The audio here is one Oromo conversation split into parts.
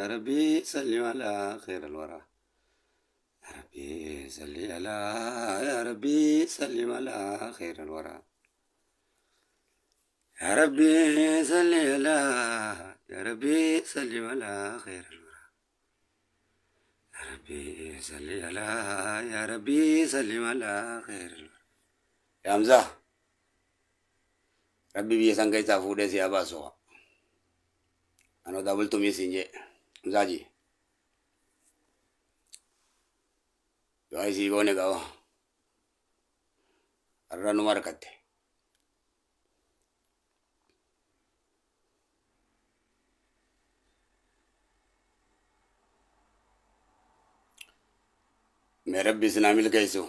يا ربي صل على خير الورى. يا ربي صل على يا ربي سلم على خير الورى. يا ربي صل على يا ربي سلم على خير الورى. يا ربي صل على يا ربي سلم على خير الورى. يا حمزة ربي بيسان كيسا فودي سيابا سوا أنا دابلتو ميسينجي مزاجي يوهي سيقوني قاو الرنو مركت मैं रब्बी सनामिल कैसो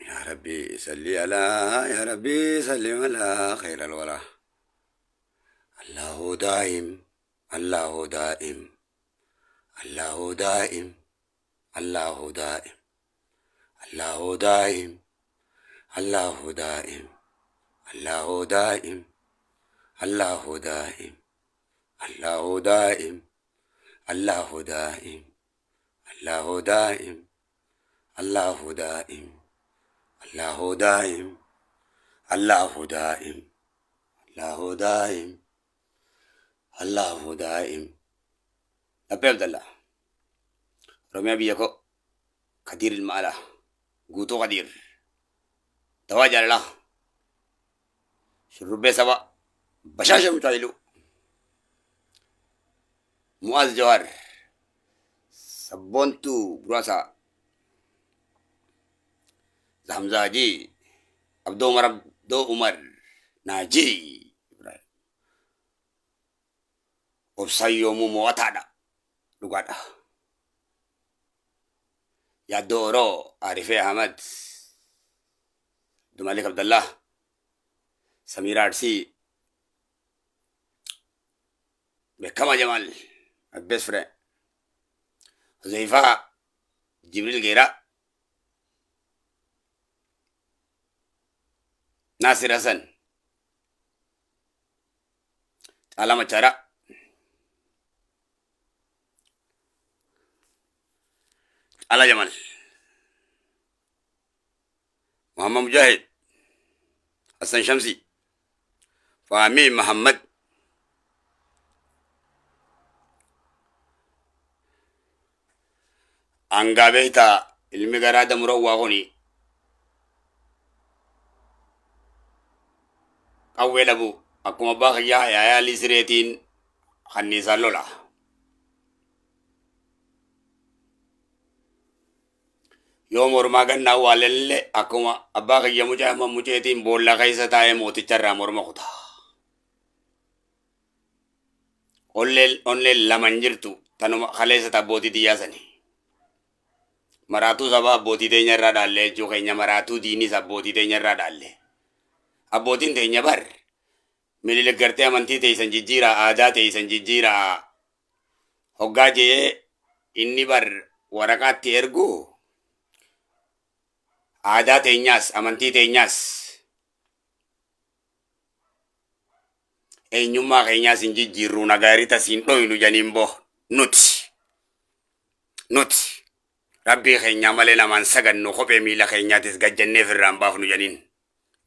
يا ربي صلي على يا ربي سلم على خير الورى. الله دائم الله دائم الله دائم الله دائم الله دائم الله دائم الله دائم الله دائم الله دائم الله دائم الله دائم الله دائم الله دائم الله دائم الله دائم الله دائم. أبي عبد الله رمي أبيكو كثير المال قوتو قدير تواجه الله شرب سبا بشاشة متعيلو معاذ جوار سبونتو براسا حمزة جي عبدو عمر دو عمر ناجي وبسيو مو وتادا لغادا يا دورو عارفة أحمد دمالك عبد الله سمير عرسي بكما جمال بس فرين حذيفة جبريل غيرا ناصر حسن علامة چارا على جمال محمد مجاهد حسن شمسي فامي محمد أنغا بيتا المغارة مروة هوني أول أبو أكما باقي يا لسريتين خنيسا لولا يوم ورماغن نوالل أكما باقي مجاهم مجيتين بولا غيسة تاي موتي چرا مرمخوتا أولل لمنجرتو تنو خليسة تبوتي دياسني مراتو سبا بوتي دي نرى دالي جو خينيا مراتو ديني سب بوتي دي نرى دالي أبوتين دي نبر ملي لغرتي أمانتي تي سنجيجيرا آجا تي سنجيجيرا هوغا جي إني بر ورقات تيرغو آجا تي نياس أمانتي تي نياس أي نيوما خينيا سنجيجيرو نغاري تسين نوينو جانيمبو نوت ربي خينيا مالي لمن سغن نو خوبي ميلا خينيا تس غجنة في الرامباف نو جانين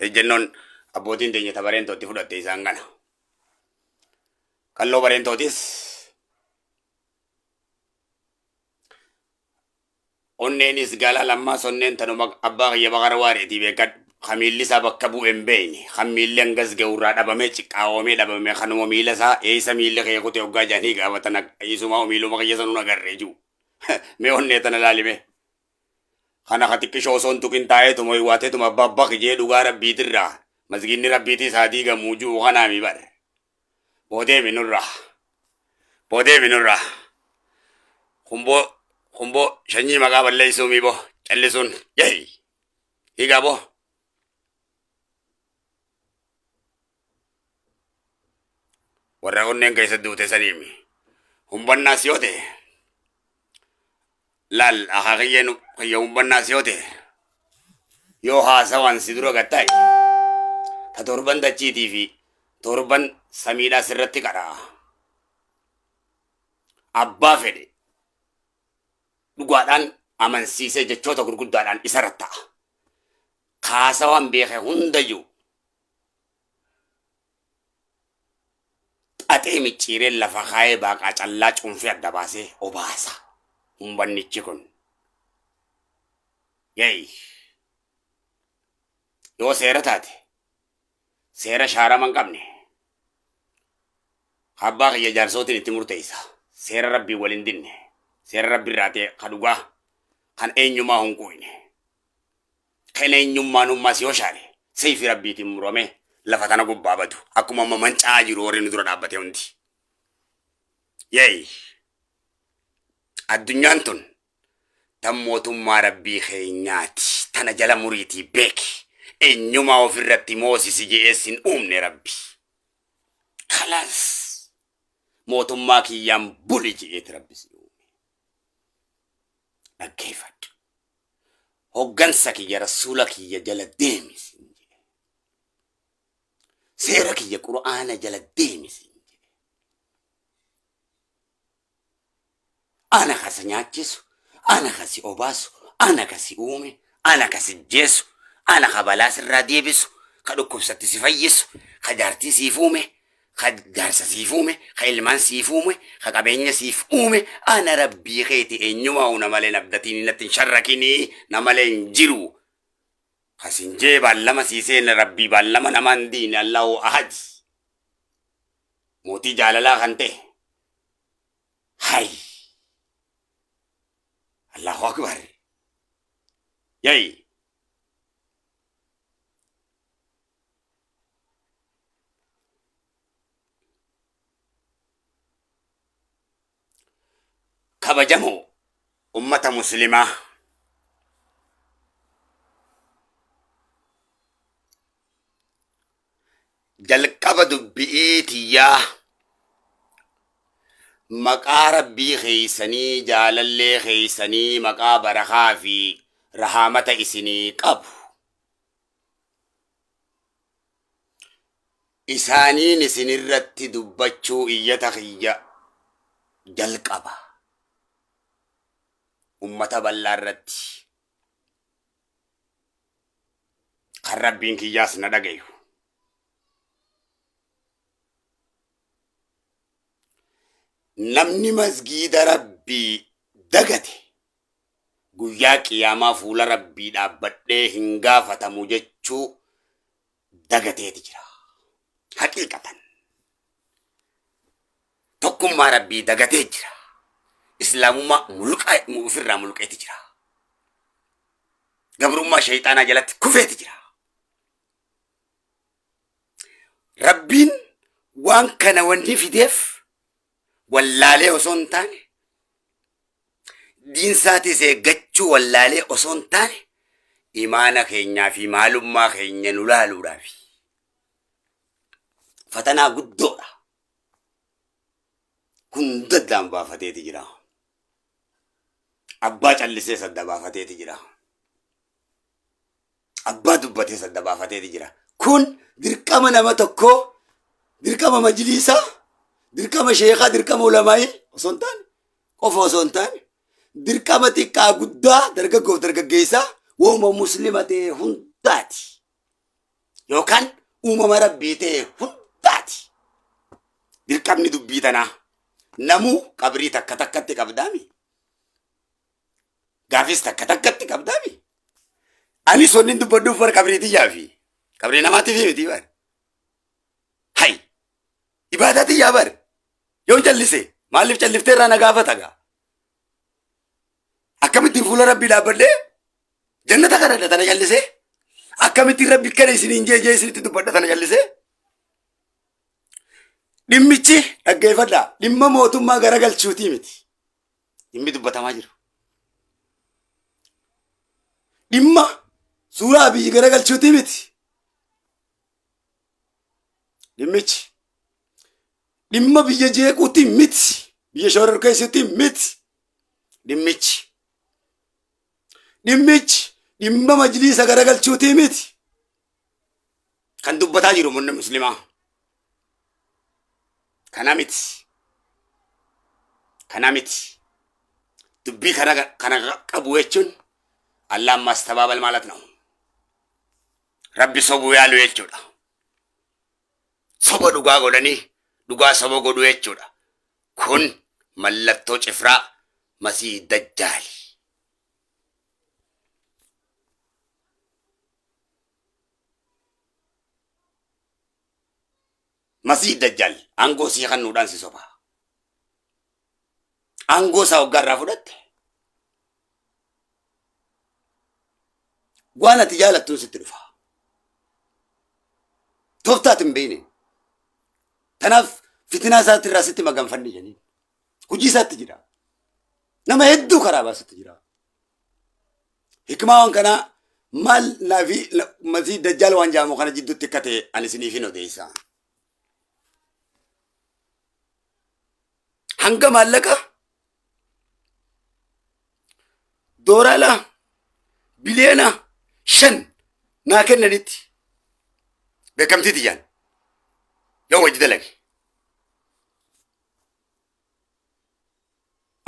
الجنون أبوتين تيجي تبارين توتي فودا تيسانغانا كلو بارين توتيس onneenis gala lamma sonnen tanuma abba ya bagarware tibe kat khamilli sabak kabu embeni khamilli ngas gawra dabame ciqawome dabame khanumo mila sa e samilli kay ko te ogga jani ga watana isuma milu makayasanu nagarreju me onne tanalalibe khana khatik shoson tukin tae tumoy wate tuma babba kije dugara bitirra mazginni rabbiti sadi ga muju khana mi bar bode minurra kumbo shanyi maga balle isumi bo ellesun yey higa bo warra onnen kaysa dute sanimi humbanna siyote lal akhakiyen kaya humbanna siyote yo ha sawan siduro gatai torban dachiitii fi torban samiidhaa sirratti kadhaa. Abbaa fedhe dhugaadhaan amansiisee jechoota gurguddaadhaan isa ratta'a. Kaasaa waan beeke hundayyuu xaxee micciiree lafa kaayee baaqaa callaa cuunfee adda baasee obaasa. Humbannichi kun. Yeey. Yoo seera taate seera shaarama hin qabne abbaa kiyya jaarsootiin itti murteessa. Seera rabbii waliin dinne. Seera rabbii irraa ta'e kan dhugaa kan eenyummaa hin quuyne. Kan eenyummaan ummaas yoo shaare seefi rabbiitiin murame lafa tana gubbaa badu akkuma amma manca'aa jiru warri nu dura dhaabbate hundi. Yeey. Addunyaan tun tan mootummaa rabbii keenyaati. Tana jala muriitii beeki. Eenyummaa ofirratti moosisi je'eessin uumne rabbi. Khalaas. Mootummaa kiyyaan buli je'eeti rabbisi uume. Dhaggeeffadhu. Hoggansa kiyya rasuula kiyya jala deemisi. Seera kiyya qura'aana jala deemisi. Ana kasi nyaachisu, ana kasi obaasu, ana kasi uume, ana kasi jeesu, ana ka balaa sirraa deebisu, ka dhukkubsatti si fayyisu, ka jaartii siif uume, ka jaarsa siif uume, ka ilmaan siif uume, ka qabeenya siif uume, ana rabbii keeti eenyumaa una malee nabdatiin natti hin sharrakinii na malee hin jiru. Kasin jee baallama siiseen rabbii baallama namaan diine Allahu ahad. Mootii jaalalaa kan ta'e. Hai. Allahu akbar. Yay. Kabajamoo ummata muslimaa jalqaba dubbi'ii tiyyaa maqaa rabbii keeysanii jaalallee keeysanii maqaa barakaa fi rahaamata isinii qabu isaaniin isinirratti dubbachuu iyyata kiyya jalqaba ummata bal'aa irratti kan rabbiin kiyyaas na dhagayu. Namni masgiida rabbii dagate guyyaa qiyaamaa fuula rabbii dhaabbadhee hin gaafatamu jechuu dagateeti jira. Haqiiqatan tokkummaa rabbii dagatee jira. Islaamummaa ofirraa mulqeeti jira. Gabrummaa shayxaanaa jalatti kufeeti jira. Rabbiin waan kana wanni fideef wallaalee osoo hin taane diinsaatis eeggachuu wallaalee osoo hin taane imaana keenyaa fi maalummaa keenya nu laaluudhaaf fatanaa guddoodha. Hunda addaan baafateeti jira. Abbaa callisee sadda baafateeti jira. Abbaa dubbatee sadda baafateeti jira. Kun dirqama nama tokkoo, dirqama majliisaa, dirqama sheekaa, dirqama ulamaa'ii osoo hin taane, qofa osoo hin taane, dirqama xiqqaa guddaa dargaggoof dargaggeessaa uumama muslima ta'e hundaati. Yookaan uumama rabbii ta'e hundaati. Dirqamni dubbii tanaa namuu qabrii takka takkatti qabdaami. Gaafis takka takkatti qabdaami. Anis wanni dubbadduuf bar qabriitiyyaa fi qabrii namaatiif miti bar. Hai! Ibaadaatiyyaa bar. Yoon callise maaliif calliftee irraa na gaafata gaa? Akkamittiin fuula rabbii dhaabbadhee jannata kana tana callisee? Akkamittiin rabbi kana isiniin jee isinitti dubbadha tana callisee? Dhimmichi dhaggeeffadhaa dhimma mootummaa garagalchuutii miti. Dhimmi dubbatamaa jiru. Dhimma suuraa biyyi garagalchuutii miti. Dhimmichi dhimma biyya jeequutii miti. Biyya shororkeessuutii miti. Dhimmichi dhimma majliisa garagalchuutii miti. kan dubbataa jiru munni muslimaa kana miti kana miti dubbii kana qabu jechuun Allahan mastabaabal ማለት ነው rabbi sobuu yaalu jechuudha soba dhugaa godhanii dhugaa soba godhu jechuudha kun mallattoo cifraa masii dajjaali masii dajjaal aangoo sii kennuudhaan si soba aangoo isaa waggaarraa fudhatte waan ati jaalattuun sitti dhufa tooftaat hin beekne tanaaf fitinaa isaatti irraa sitti maganfanni jennaan hojii isaatti jira nama hedduu karaa baasutti jira hikmaa waan kanaa maal naafi masii dajjaal waan jaamu kana jidduutti akka ta'e ani isiniif hin odeessa hanga maallaqa doolaara biliyoona 5 naa kennanitti beekamtiiti jaan yoo wajji dalage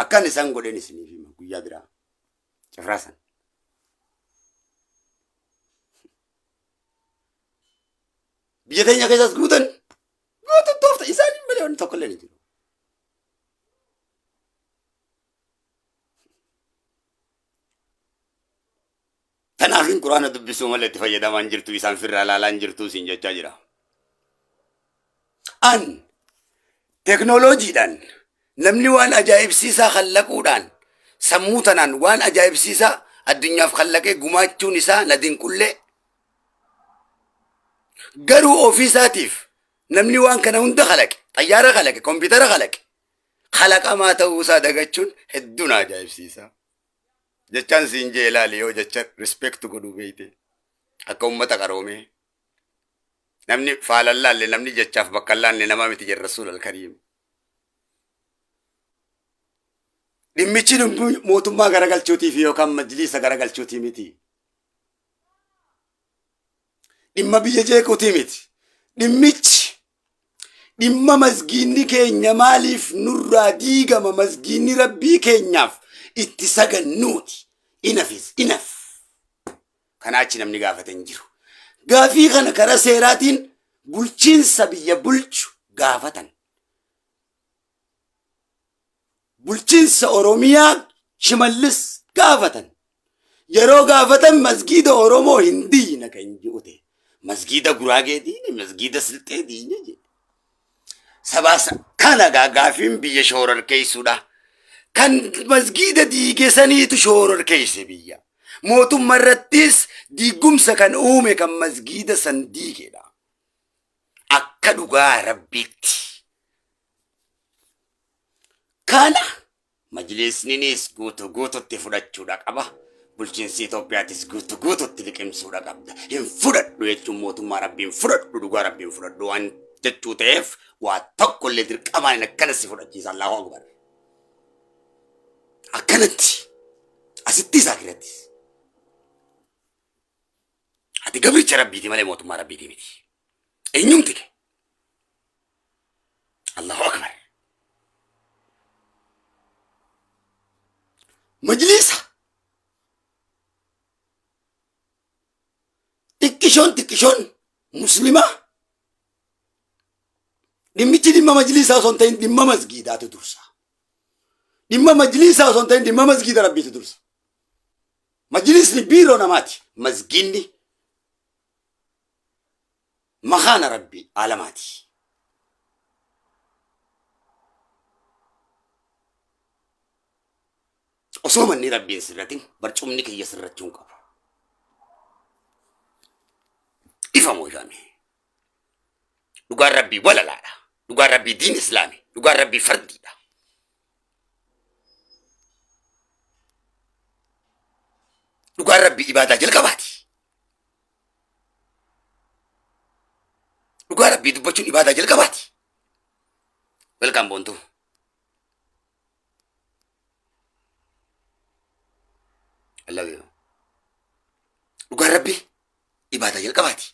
akkaan isaan godheen isiniif hima guyyaa biraa cifraasan biyya teenya keessas guutan toofta isaanii malee wanni tokko illee ni jiru tanaafin quraana dubbisuu malee itti fayyadamaan jirtu isaan firraa laalaan jirtu siin jechaa jira an teknooloojiidhaan namni waan ajaa'ibsiisaa khallaquudhaan sammuu tanaan waan ajaa'ibsiisaa addunyaaf khallaqee gumaachuun isaa na dinqullee garuu ofiisaatiif namni waan kana hunda khalaqe xayyaara khalaqe kompiitara khalaqe khalaqamaa ta'uusaa dagachuun hedduu na ajaa'ibsiisa jechaan siin jee ilaali yoo jecha respect godhuu beeyte akka ummata qaroomee namni faalallaalle namni jechaaf bakka laanne nama miti jedha rasuul alkariim dhimmichi mootummaa garagalchuutiif yookaan majliisa garagalchuutii miti dhimma biyya jeequutii miti dhimmichi dhimma masgiinni keenya maaliif nurraa diigama masgiinni rabbii keenyaaf itti sagannuuti inaf kanaachi namni gaafatan jiru gaafii kana karaa seeraatiin bulchiinsa biyya bulchu gaafatan bulchiinsa oromiyaa shimallis gaafatan yeroo gaafatan masgiida oromoo hin diina kan ji'ute masgiida guraagee diine masgiida silxee diine jedhe sabaasa kana gaafiin biyya shoororkeessuudha kan masgiida diigesaniitu shoororkeesse biyya mootummaa irrattis diigumsa kan uume kan masgiida san diigedha akka dhugaa rabbiitti kana majlisninis guututti fudhachuudha qaba bulchiinsi Itoophiyaattis guututti liqimsuudha qabda hin fudhadhu jechuun mootummaa rabbiin fudhadhu dhugaa rabbiin fudhadhu waan jechuu ta'eef waa tokkollee dirqamaan akkanas fudhachiisa Allahu akbar akkanatti asitti isaa kirattis ati gabricha rabbiiti malee mootummaa rabbiiti miti eenyumti ke Allahu akbar majlisa tikkishoon muslima dhimmichi dhimma majlisaa osoo hin ta'in dhimma masgiidaatu dursa dhimma majlisaa osoo hin ta'in dhimma masgiida rabbiitu dursa majlisni biiroo namaati masgiinni makaana rabbii alamaati osoo manni rabbiin sirratin barcumni kiyya sirrachuun qabu ifa mooyyaame dhugaan rabbii walalaadha dhugaan rabbii diin islaami dhugaan rabbii fardiidha dhugaan rabbii ibaadaa jalqabaati dhugaan rabbii dubbachuun ibaadaa jalqabaati welqaan boontuu dhugaan rabbii ibaadaa jalqabaati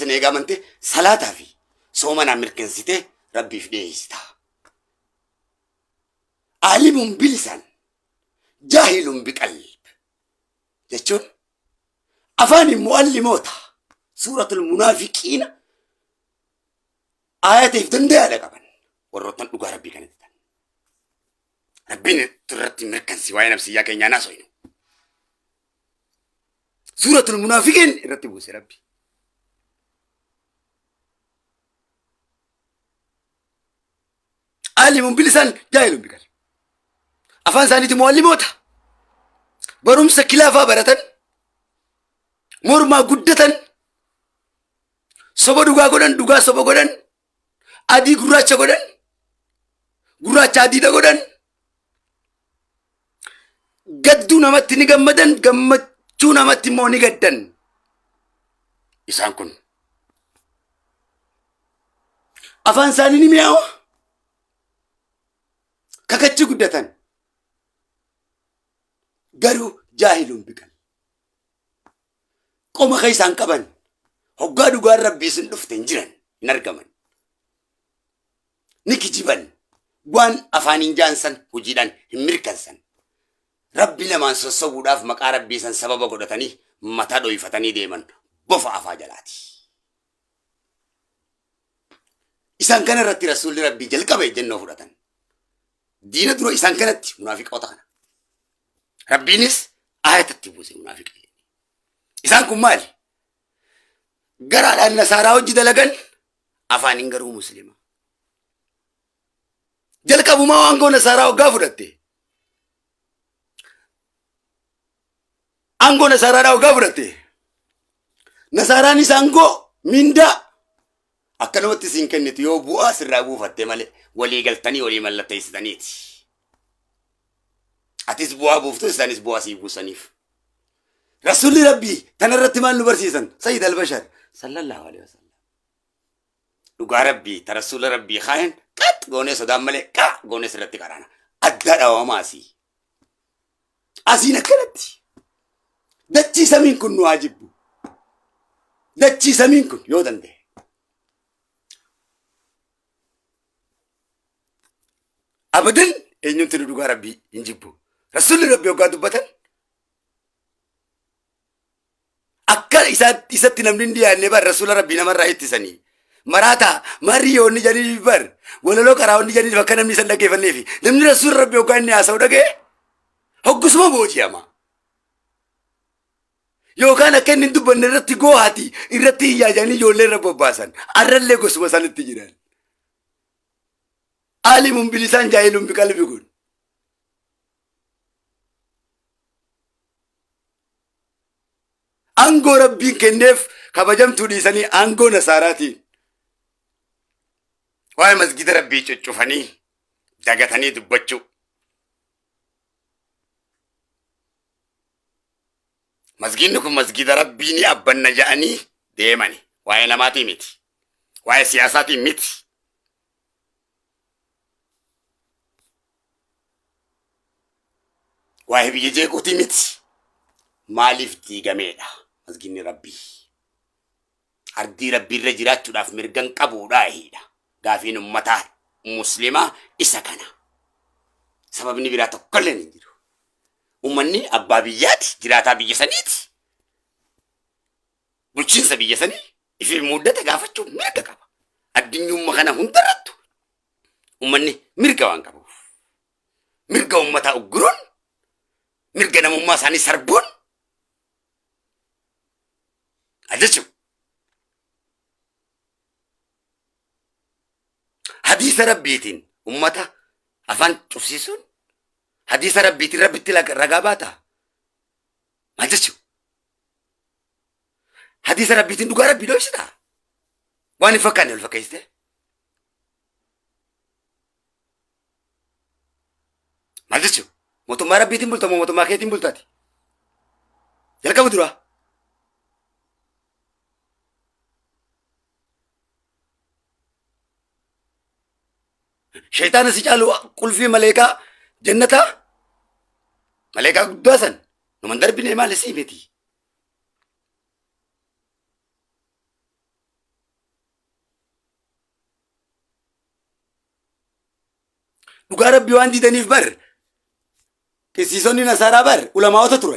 san eegaa amante salaataa fi soomanaan mirkansitee rabbiif dhiyeessita. Aalimuun bilisan jaahiluun biqalb jechuun afaan mu'allimoota suuratul munaafiqiina ayatiif dandayaadha qaban warroottan dhugaa rabbii kanatti tan. Rabbiin irratti mirkansi waa'ee nafsiyyaa keenyaa naasoynu. Suuratul munaafiqiin irratti buuse rabbi. Aalimuun bilisan jaahiluun biqalb. Afaan isaaniiti mu'allimoota barumsa kilaafaa baratan mormaa guddatan soba dhugaa godhan dhugaa soba godhan adii gurraacha godhan gurraacha adiidha godhan gadduu namatti ni gammadan gammachuu namatti immoo ni gaddan. Isaan kun afaan isaanii ni mi'aawa kakachi guddatan garuu jaahiluun biqal. Qoma ka isaan qaban hoggaa dhugaan rabbii isin dhufte hin jiran hin argaman. Ni kijiban waan afaaniin jaansan hojiidhaan hin mirkansan. Rabbi lamaan sossobuudhaaf maqaa rabbii san sababa godhatanii mataa dho'ifatanii deeman bofa afaa jalaati. Isaan kana irratti rasuulli rabbii jalqaba ejjennoo fudhatan. Diina dura isaan kanatti munaafiqoota kana. Rabbiinis ayatatti buuse munaafiqee. Isaan kun maali? Garaadhaan nasaaraa hojii dalagan afaaniin garuu muslima. Jalqabumaa aangoo nasaaraa hoggaa fudhatte. Aangoo nasaaraadhaa hoggaa fudhatte. Nasaaraanis aangoo mindaa akkanumatti siin kennitu yoo bu'aa sirraa buufatte malee walii galtanii walii mallatteessitaniiti. Atis bu'aa buuftu isaanis bu'aa sii buusaniif. Rasuulli rabbii tanarratti maal nu barsiisan? Sayyid al-Bashar sallallahu alaihi wasallam. Dhugaa rabbii ta rasuula rabbii kaayan qat goonee sodaan malee qa goonee sirratti qaraana. Adda dhawamaa asii. Asiin akkanatti. Dachii samiin kun nu waajibbu. Dachii samiin kun yoo danda'e. Abadan eenyumti dhugaa rabbii hin jibbu. Rasuulli rabbii hoggaa dubbatan akka isatti namni hin dhiyaanne bar rasuula rabbii namarraa ittisanii maraataa marri yoonni jedhanii bar walaloo karaa onni jedhanii akka namni isan dhaggeeffannee fi namni rasuula rabbii hoggaa inni haasa'u dhagee hoggasuma booji'ama. Yookaan akka inni hin dubbanne irratti goohaati irratti iyyaajanii ijoollee irra bobbaasan arrallee gosuma sanitti jiran. Aalimuun bilisaan jaahiluun biqalbi kun. Aangoo rabbiin kenneef kabajamtuu dhiisanii aangoo nasaaraatiin. Waa'ee masgida rabbii cuccufanii dagatanii dubbachuu. Masgidni kun masgida rabbii ni abbanna ja'anii deemani. Waa'ee namaatii miti. Waa'ee siyaasaatii miti. Waa'ee biyya jeequutii miti. Maaliif diigameedha masgidni rabbii? Ardii rabbii irra jiraachuudhaaf mirgan qabuudhaahidha. Gaafiin ummataa muslimaa isa kana. Sababni biraa tokkollee hin jiru. Ummanni abbaa biyyaati, jiraataa biyya saniiti. Bulchiinsa biyya sanii ifi muddata gaafachuun mirga qaba. Addunyummaa kana hundarrattu ummanni mirga waan qabuuf. Mirga ummataa ugguruun, mirga namummaa isaanii sarbuun ajachu. Hadiisa rabbiitiin ummata afaan cufsiisuun hadiisa rabbiitiin rabbitti ragaa baata. Maal jechuun? Hadiisa rabbiitiin dhugaa rabbii dho'isita. Waan hin fakkaanne ol fakkeessite. Maal jechuun? Mootummaa rabbiitiin bultamoo mootummaa keetiin bultaati. Jalqabu dura. Shaytaana si caalu qulfii maleekaa jannataa maleekaa guddaa san numan darbine maal isii miti. dhugaa rabbii waan diidaniif bar qisiisonni nasaaraa bar ulamaa'ota turan